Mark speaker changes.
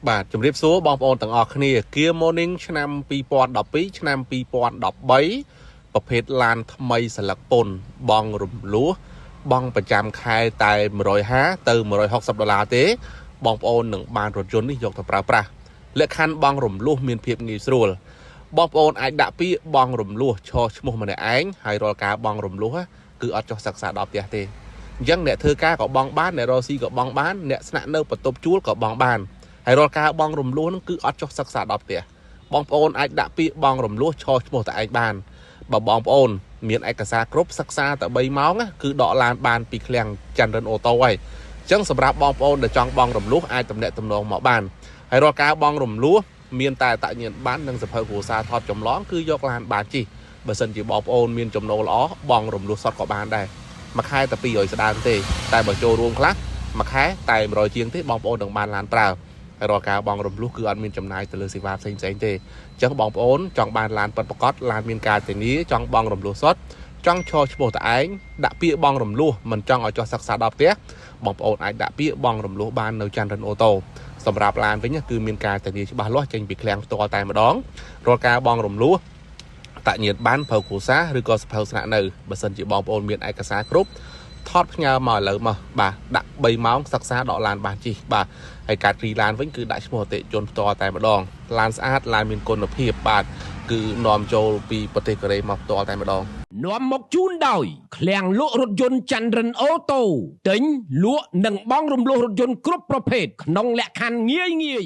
Speaker 1: បាទជំរាបសួរបងប្អូនទាំងអស់គ្នា Gear Morning ឆ្នាំ2012ឆ្នាំ2013ប្រភេទឡានថ្មីស្លឹកពុនបងរំលោះបងប្រចាំខែតែ150ទៅ$160ទេបងប្អូននឹងបានរថយន្តនេះយកទៅប្រើប្រាស់លក្ខខណ្ឌបងរំលោះមានភាពងាយស្រួលបងប្អូនអាចដាក់ពាក្យបងរំលោះឈរឈ្មោះម្នាក់ឯងហើយរាល់ការបងរំលោះគឺអត់ចុះសិក្សាដល់ផ្ទះទេអញ្ចឹងអ្នកធ្វើការក៏បងបានអ្នករកស៊ីក៏បងបានអ្នកស្នាក់នៅបន្ទប់ជួលក៏បងបានហើយរាល់ការបងរំលោះនឹងគឺអត់ចុះសិក្សាដល់ផ្ទះបងប្អូនអាចដាក់ពាក្យបងរំលោះឈរឈ្មោះតែឯងបានបើបងប្អូនមានឯកសារគ្រប់សិក្សាតែ3ម៉ោងគឺដកឡានបានពីឃ្លាំងច័ន្ទរិនអូតូហើយអញ្ចឹងសម្រាប់បងប្អូនដែលចង់បងរំលោះអាចតំណែងតំណងមកបានហើយរាល់ការបងរំលោះមានតែតញ្ញាណប័ណ្ណនិងសភៅគ្រួសារថតចម្លងគឺយកឡានបានជិះបើសិនជាបងប្អូនមានចំណូលល្អបងរំលោះសុទ្ធក៏បានដែរមួយខែតែ200ស្ដាងទេតែបើចូលរួមខ្លះមួយខែតែ100ជាងទេបងប្អូននឹងបានឡានប្រើហើយរាល់ការបងរំលោះគឺអត់មានចំណាយទៅលើសេវាផ្សេងៗទេអញ្ចឹងបងប្អូនចង់បានឡានពិតប្រាកដឡានមានការធានាចង់បងរំលោះសុទ្ធចង់ឈរឈ្មោះតែឯងដាក់ពាក្យបងរំលោះមិនចង់ឲ្យចុះសិក្សាដល់ផ្ទះបងប្អូនអាចដាក់ពាក្យបងរំលោះបាននៅច័ន្ទរិនអូតូសម្រាប់ឡានវិញគឺមានការធានាច្បាស់លាស់ចេញពីឃ្លាំងផ្ទាល់តែម្ដងរាល់ការបងរំលោះតញ្ញាណប័ណ្ណភៅគ្រួសារឬក៏សភៅស្នាក់នៅបើសិនជាបងប្អូនមានឯកសារគ្រប់ថតផ្ញើមកឥឡូវមកបាទដាក់3ម៉ោងសិក្សាដកឡានបានជិះបាទហើយកាតរីឡានវិញគឺដាក់ឈ្មោះអតិជនផ្ទាល់តែម្ដងឡានស្អាតឡានមានគុណភាពបាទគឺនាំចូលពីប្រទេសកូរ៉េមកផ្ទាល់តែម្ដង
Speaker 2: នាំមកជូនដោយឃ្លាំងលក់រថយន្តច័ន្ទរិនអូតូទិញលក់និងបង់រំលោះរថយន្តគ្រប់ប្រភេទក្នុងលក្ខខណ្ឌងាយ